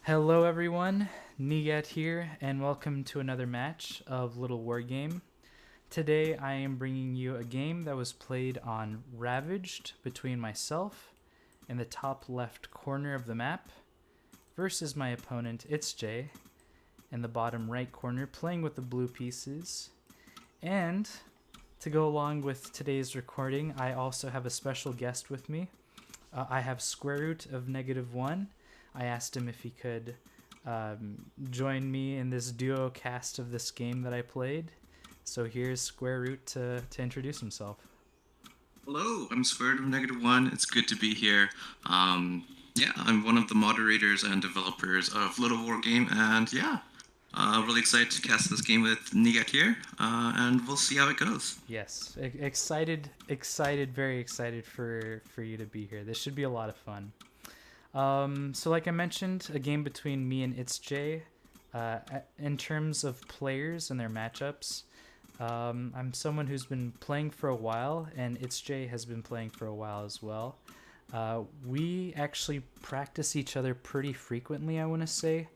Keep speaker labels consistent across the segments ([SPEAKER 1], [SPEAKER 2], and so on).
[SPEAKER 1] Hello, everyone. Neagat here, and welcome to another match of Littlewargame. Today, I am bringing you a game that was played on Ravaged between myself in the top left corner of the map versus my opponent ItzJ in the bottom right corner, playing with the blue pieces. And to go along with today's recording, I also have a special guest with me. I have Sqrtofneg1. I asked him if he could join me in this duo cast of this game that I played. So here's Square Root to introduce himself.
[SPEAKER 2] Hello, I'm Sqrtofneg1. It's good to be here. I'm one of the moderators and developers of Littlewargame, and really excited to cast this game with Neagat here, and we'll see how it goes.
[SPEAKER 1] Yes, excited, very excited for you to be here. This should be a lot of fun. So like I mentioned, a game between me and ItzJ. In terms of players and their matchups, I'm someone who's been playing for a while, and ItzJ has been playing for a while as well. We actually practice each other pretty frequently, I want to say.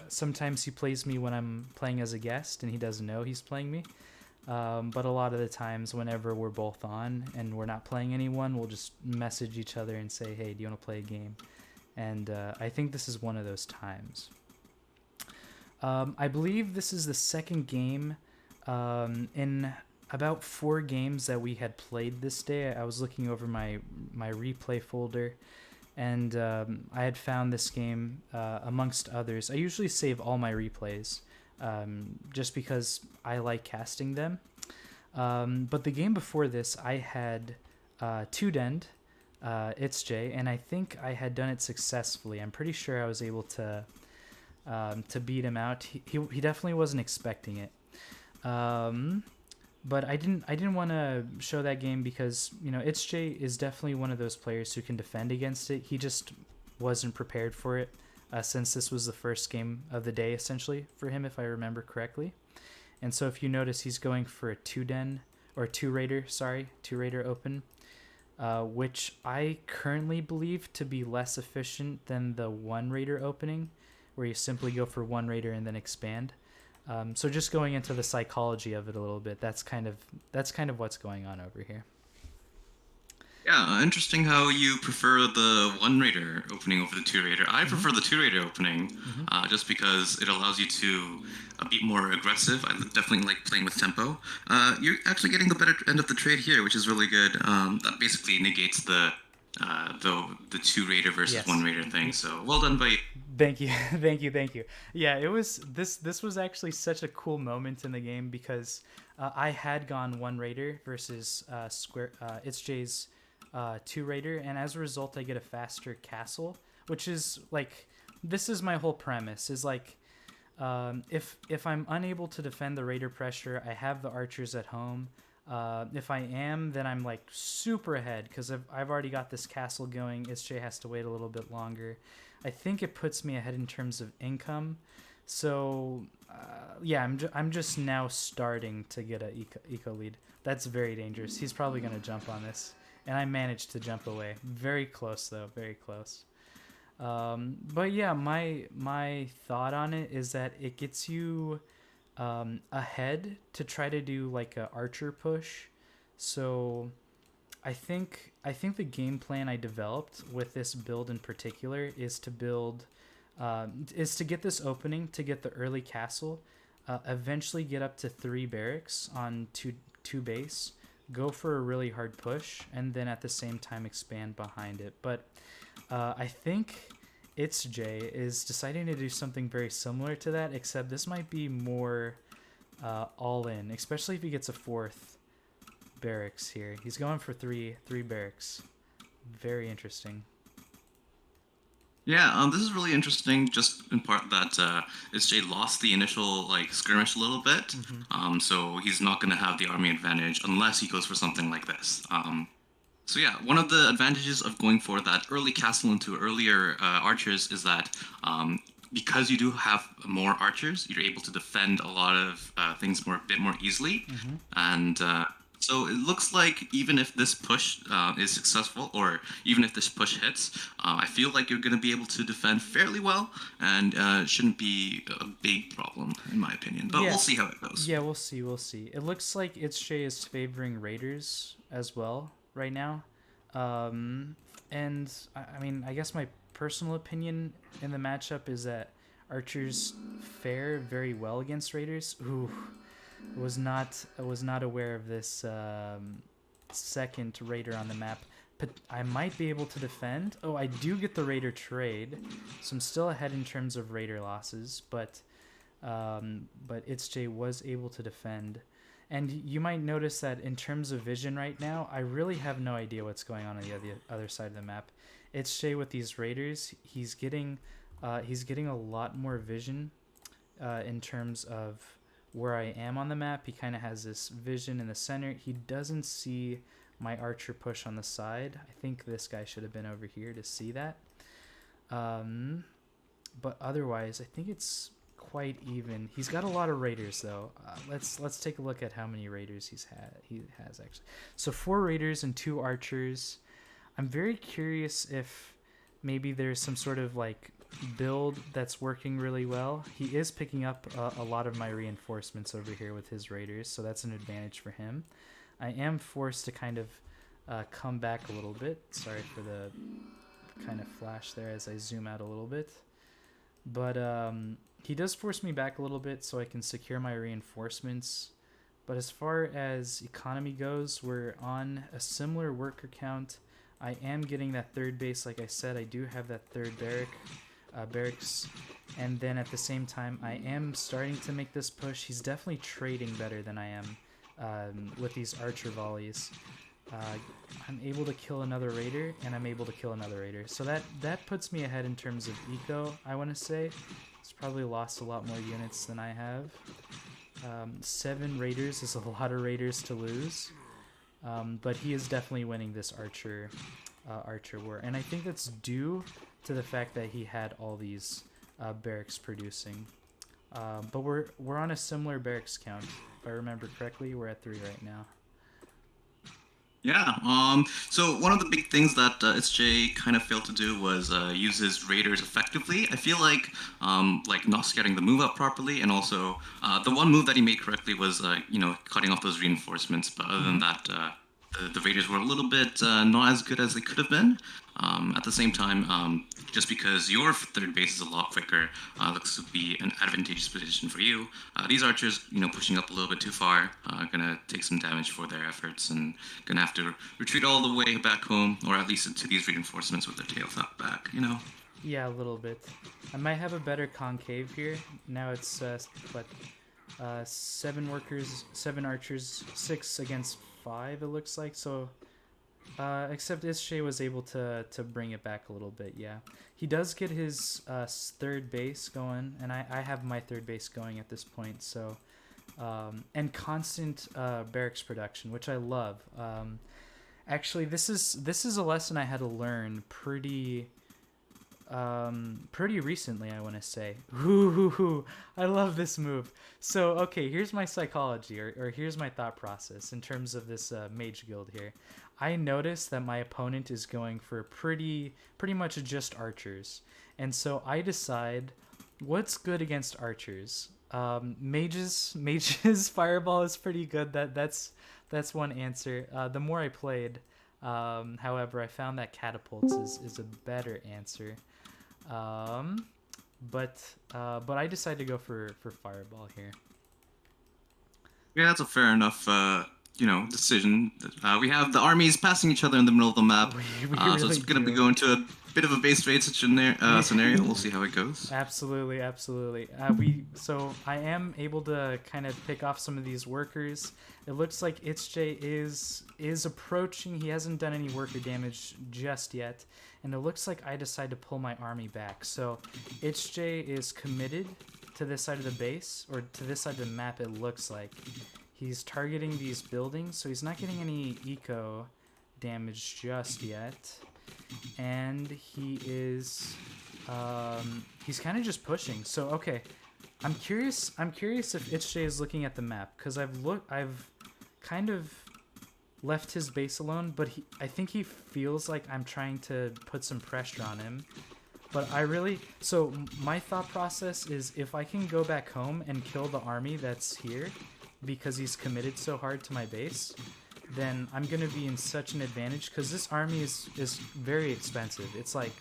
[SPEAKER 1] Sometimes he plays me when I'm playing as a guest, and he doesn't know he's playing me. But a lot of the times, whenever we're both on and we're not playing anyone, we'll just message each other and say, hey, do you want to play a game? And I think this is one of those times. I believe this is the second game in about 4 games that we had played this day. I was looking over my replay folder, and I had found this game amongst others. I usually save all my replays just because I like casting them. But the game before this, I had 2-denned ItzJ, and I think I had done it successfully. I'm pretty sure I was able to beat him out. He definitely wasn't expecting it. But I didn't want to show that game because, ItzJ is definitely one of those players who can defend against it. He just wasn't prepared for it. Since this was the first game of the day, essentially, for him, if I remember correctly. And so if you notice, he's going for a 2-raider open, which I currently believe to be less efficient than the 1-raider opening, where you simply go for 1-raider and then expand. So just going into the psychology of it a little bit, that's kind of what's going on over here.
[SPEAKER 2] Yeah, interesting how you prefer the 1-raider opening over the 2-raider. I prefer the 2-raider opening, just because it allows you to be more aggressive. I definitely like playing with tempo. You're actually getting the better end of the trade here, which is really good. That basically negates the 2-raider versus 1-raider thing. So well done by you.
[SPEAKER 1] Thank you, thank you. Yeah, it was this was actually such a cool moment in the game because I had gone 1-raider versus ItzJ's 2-raider, and as a result I get a faster castle, which is like, this is my whole premise, is like, if I'm unable to defend the raider pressure, I have the archers at home. If I am, then I'm like super ahead because I've already got this castle going. ItzJ has to wait a little bit longer. I think it puts me ahead in terms of income. So I'm just now starting to get a eco lead. That's very dangerous. He's probably going to jump on this. And I managed to jump away. Very close, though. Very close. But yeah, my thought on it is that it gets you ahead to try to do like a archer push. So I think the game plan I developed with this build in particular is to get this opening, to get the early castle, eventually get up to 3 barracks on two base, go for a really hard push, and then at the same time expand behind it. But I think ItzJ is deciding to do something very similar to that, except this might be more all in, especially if he gets a 4th barracks here. He's going for three barracks. Very interesting.
[SPEAKER 2] Yeah, this is really interesting, just in part that ItzJ lost the initial skirmish a little bit, so he's not going to have the army advantage unless he goes for something like this. So yeah, one of the advantages of going for that early castle into earlier archers is that because you do have more archers, you're able to defend a lot of things a bit more easily, and So it looks like even if this push is successful, or even if this push hits, I feel like you're going to be able to defend fairly well, and it shouldn't be a big problem, in my opinion. But we'll
[SPEAKER 1] Yeah,
[SPEAKER 2] see how it goes.
[SPEAKER 1] yeah, we'll see, we'll see. It looks like ItzJ is favoring Raiders as well right now. Um, and I mean, I guess my personal opinion in the matchup is that archers fare very well against Raiders. Ooh, I was not aware of this second Raider on the map. But I might be able to defend. Oh, I do get the Raider trade, so I'm still ahead in terms of Raider losses. But ItzJ was able to defend. And you might notice that in terms of vision right now, I really have no idea what's going on the other side of the map. ItzJ with these raiders, he's getting a lot more vision in terms of where I am on the map. He kind of has this vision in the center. He doesn't see my archer push on the side. I think this guy should have been over here to see that. But otherwise, I think it's quite even. He's got a lot of raiders though. Let's take a look at how many raiders he has actually. So 4 raiders and 2 archers. I'm very curious if maybe there's some sort of like build that's working really well. He is picking up a lot of my reinforcements over here with his raiders, so that's an advantage for him. I am forced to kind of come back a little bit. Sorry for the kind of flash there as I zoom out a little bit. But he does force me back a little bit so I can secure my reinforcements. But as far as economy goes, we're on a similar worker count. I am getting that third base, like I said. I do have that third barracks. And then at the same time, I am starting to make this push. He's definitely trading better than I am with these archer volleys. I'm able to kill another raider, and I'm able to kill another raider. So that puts me ahead in terms of eco, I want to say. He's probably lost a lot more units than I have. 7 raiders is a lot of raiders to lose. But he is definitely winning this archer war. And I think that's due to the fact that he had all these barracks producing. But we're on a similar barracks count. If I remember correctly, we're at 3 right now.
[SPEAKER 2] Yeah. So one of the big things that ItzJ kind of failed to do was use his raiders effectively. I feel like not getting the move up properly, and also the one move that he made correctly was cutting off those reinforcements. But other than that, the raiders were a little bit not as good as they could have been. At the same time, just because your third base is a lot quicker, looks to be an advantageous position for you. These archers, pushing up a little bit too far, gonna take some damage for their efforts, and gonna have to retreat all the way back home, or at least to these reinforcements with their tails out back.
[SPEAKER 1] Yeah, a little bit. I might have a better concave here. Now it's 7 workers, 7 archers, 6 against 5. It looks like so. Except ItzJ was able to bring it back a little bit. Yeah, he does get his third base going, and I have my third base going at this point. So, and constant barracks production, which I love. Actually, this is a lesson I had to learn pretty recently, I want to say. Ooh, I love this move. So okay, here's my psychology, or here's my thought process in terms of this mage guild here. I notice that my opponent is going for pretty much just archers, and so I decide what's good against archers. Mages fireball is pretty good. That's one answer. The more I played, however, I found that catapults is a better answer. But I decided to go for fireball here.
[SPEAKER 2] Yeah, that's a fair enough decision. We have the armies passing each other in the middle of the map,
[SPEAKER 1] We
[SPEAKER 2] so it's
[SPEAKER 1] really
[SPEAKER 2] going to be
[SPEAKER 1] do.
[SPEAKER 2] going to a bit of a base raid scenario. We'll see how it goes.
[SPEAKER 1] Absolutely. So I am able to kind of pick off some of these workers. It looks like ItzJ is approaching. He hasn't done any worker damage just yet, and it looks like I decide to pull my army back. So ItzJ is committed to this side of the base, or to this side of the map. It looks like he's targeting these buildings, so he's not getting any eco damage just yet. And he is he's kind of just pushing. So okay, I'm curious if ItzJ is looking at the map, because I've kind of left his base alone, but I think he feels like I'm trying to put some pressure on him. But so my thought process is if I can go back home and kill the army that's here because he's committed so hard to my base, then I'm going to be in such an advantage because this army is very expensive. It's like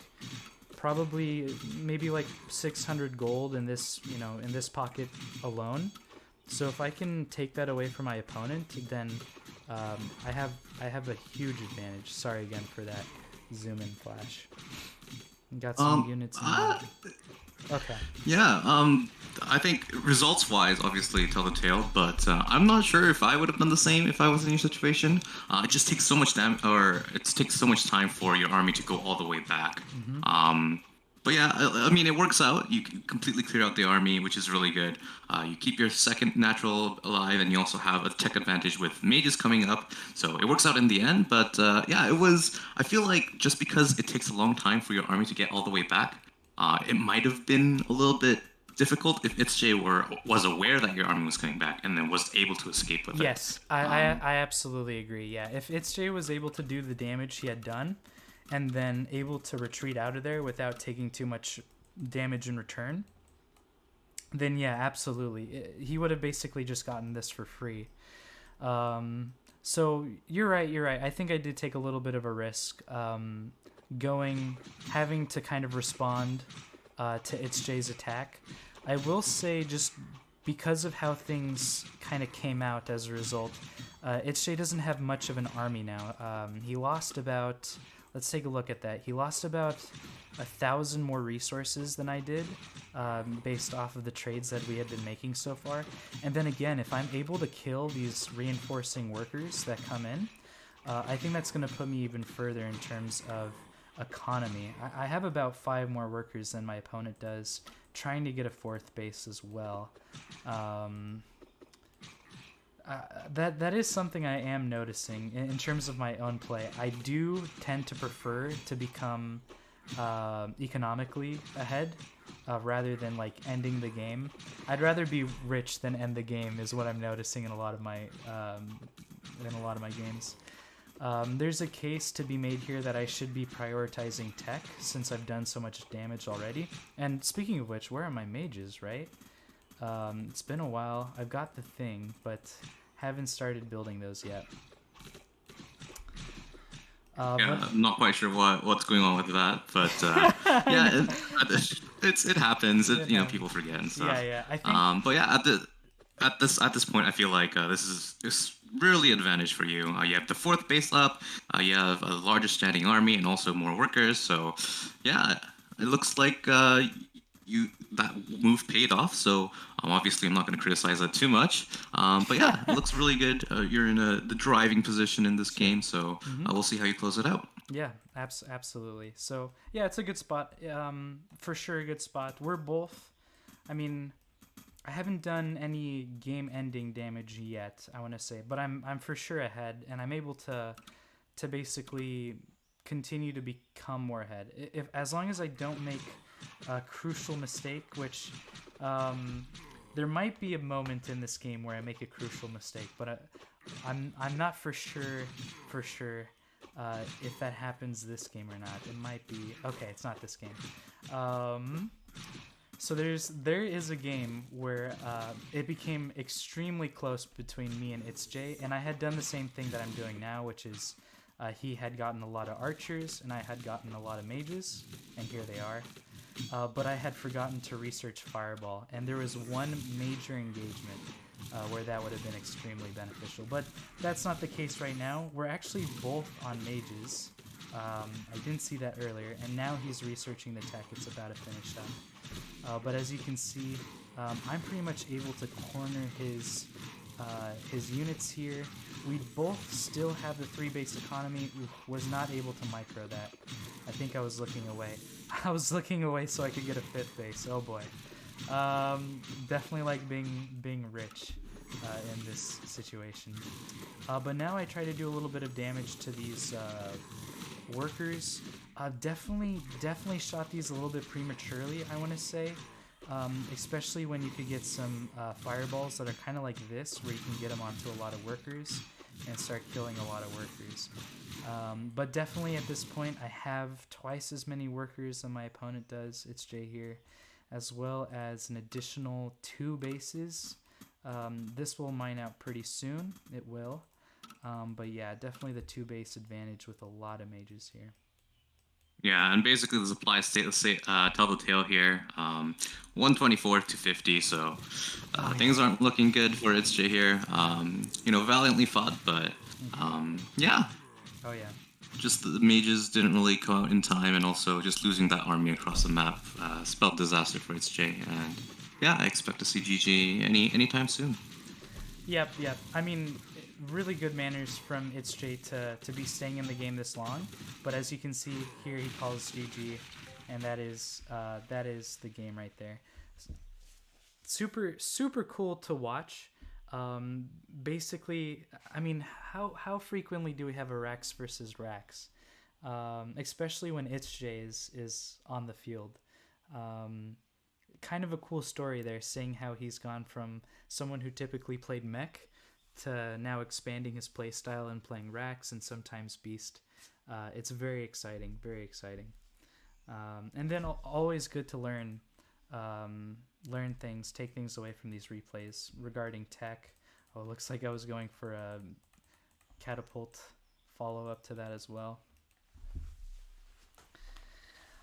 [SPEAKER 1] probably maybe like 600 gold in this, in this pocket alone. So if I can take that away from my opponent, then I have a huge advantage. Sorry again for that zoom in flash. Got some units in Okay.
[SPEAKER 2] Yeah, I think results-wise, obviously, tell the tale, but I'm not sure if I would have done the same if I was in your situation. It just takes so much it takes so much time for your army to go all the way back. But yeah, I mean, it works out. You completely clear out the army, which is really good. You keep your second natural alive, and you also have a tech advantage with mages coming up. So it works out in the end. But yeah, I feel like just because it takes a long time for your army to get all the way back, it might have been a little bit difficult if ItzJ was aware that your army was coming back and then was able to escape with it.
[SPEAKER 1] Yes, I absolutely agree. Yeah, if ItzJ was able to do the damage he had done, and then able to retreat out of there without taking too much damage in return, then yeah, absolutely. He would have basically just gotten this for free. So you're right. I think I did take a little bit of a risk having to kind of respond to ItzJ's attack. I will say just because of how things kind of came out as a result, ItzJ doesn't have much of an army now. He lost about... Let's take a look at that. He lost about 1,000 more resources than I did, based off of the trades that we had been making so far. And then again, if I'm able to kill these reinforcing workers that come in, I think that's going to put me even further in terms of economy. I have about 5 more workers than my opponent does, trying to get a 4th base as well. That is something I am noticing in terms of my own play. I do tend to prefer to become economically ahead rather than like ending the game. I'd rather be rich than end the game is what I'm noticing in a lot of my games. There's a case to be made here that I should be prioritizing tech since I've done so much damage already. And speaking of which, where are my mages, right? It's been a while. I've got the thing, but haven't started building those yet.
[SPEAKER 2] Yeah, I'm not quite sure what's going on with that, but yeah, it happens. People forget and stuff.
[SPEAKER 1] Yeah. I think.
[SPEAKER 2] But yeah, at this point, I feel like this is really advantage for you. You have the 4th base up. You have a larger standing army and also more workers. So yeah, it looks like that move paid off. So obviously, I'm not going to criticize that too much. But yeah, it looks really good. You're in the driving position in this game, so we'll see how you close it out.
[SPEAKER 1] Yeah, absolutely. So yeah, it's a good spot. For sure, a good spot. We're both. I mean, I haven't done any game-ending damage yet, I want to say, but I'm for sure ahead, and I'm able to basically continue to become more ahead. As long as I don't make a crucial mistake, which there might be a moment in this game where I make a crucial mistake, but I'm not for sure if that happens this game or not. It might be okay. It's not this game. So there is a game where it became extremely close between me and ItzJ, and I had done the same thing that I'm doing now, which is he had gotten a lot of archers and I had gotten a lot of mages, and here they are. But I had forgotten to research Fireball, and there was one major engagement where that would have been extremely beneficial. But that's not the case right now. We're actually both on mages. I didn't see that earlier, and now he's researching the tech. It's about to finish up. But as you can see, I'm pretty much able to corner his units here. We both still have the 3-base economy. Was not able to micro that. I think I was looking away. I was looking away so I could get a 5th base. Oh boy. Definitely like being rich in this situation. But now I try to do a little bit of damage to these workers. Definitely shot these a little bit prematurely, I want to say. Especially when you could get some fireballs that are kind of like this, where you can get them onto a lot of workers and start killing a lot of workers. But definitely at this point, I have twice as many workers than my opponent does. ItzJ here, as well as an additional 2 bases. This will mine out pretty soon. It will. But yeah, definitely the 2 base advantage with a lot of mages here.
[SPEAKER 2] Yeah, and basically the supply state, let's say, tell the tale here. 124 to 50, so things aren't looking good for ItzJ here. Valiantly fought, but yeah.
[SPEAKER 1] Oh yeah.
[SPEAKER 2] Just the mages didn't really come out in time, and also just losing that army across the map spelled disaster for ItzJ. And yeah, I expect to see GG anytime soon.
[SPEAKER 1] Yep. I mean, really good manners from ItzJ to be staying in the game this long. But as you can see here, he calls GG, and that is the game right there. Super cool to watch. Basically, I mean, how frequently do we have a Rax versus Rax? Especially when ItzJ is on the field. Kind of a cool story there, seeing how he's gone from someone who typically played mech to now expanding his playstyle and playing Rax and sometimes Beast. It's very exciting, very exciting. And then always good to learn things, take things away from these replays regarding tech. Oh, it looks like I was going for a catapult follow-up to that as well.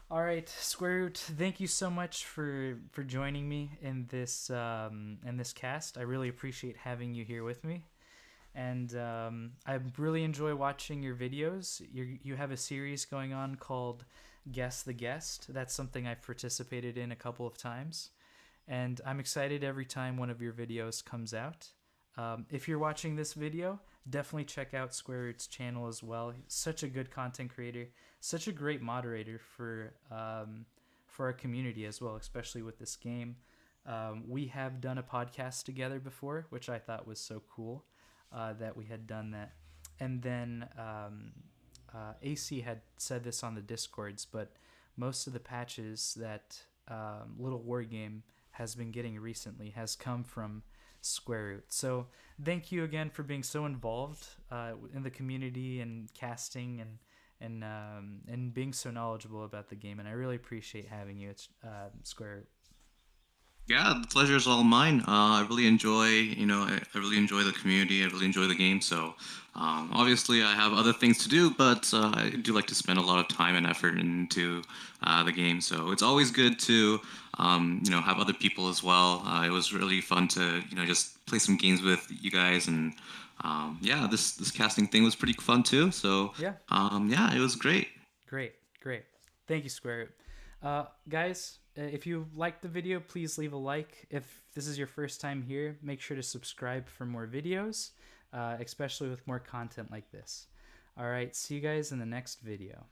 [SPEAKER 1] All right, Sqrtofneg1, thank you so much for joining me in this cast. I really appreciate having you here with me, and I really enjoy watching your videos. You have a series going on called Guess the Guest. That's something I've participated in a couple of times, and I'm excited every time one of your videos comes out. If you're watching this video, definitely check out Sqrtofneg1's channel as well. He's such a good content creator, such a great moderator for our community as well, especially with this game. We have done a podcast together before, which I thought was so cool that we had done that. And then AC had said this on the Discords, but most of the patches that Littlewargame has been getting recently has come from Sqrtofneg1. So thank you again for being so involved in the community and casting and being so knowledgeable about the game. And I really appreciate having you. It's Sqrtofneg1.
[SPEAKER 2] Yeah, the pleasure is all mine. I really enjoy, I really enjoy the community. I really enjoy the game. So, obviously, I have other things to do, but I do like to spend a lot of time and effort into the game. So it's always good to, have other people as well. It was really fun to, just play some games with you guys, and yeah, this casting thing was pretty fun too. So
[SPEAKER 1] Yeah.
[SPEAKER 2] Yeah, it was great.
[SPEAKER 1] Great. Thank you, Sqrtofneg1. Guys, if you liked the video, please leave a like. If this is your first time here, make sure to subscribe for more videos, especially with more content like this. All right, see you guys in the next video.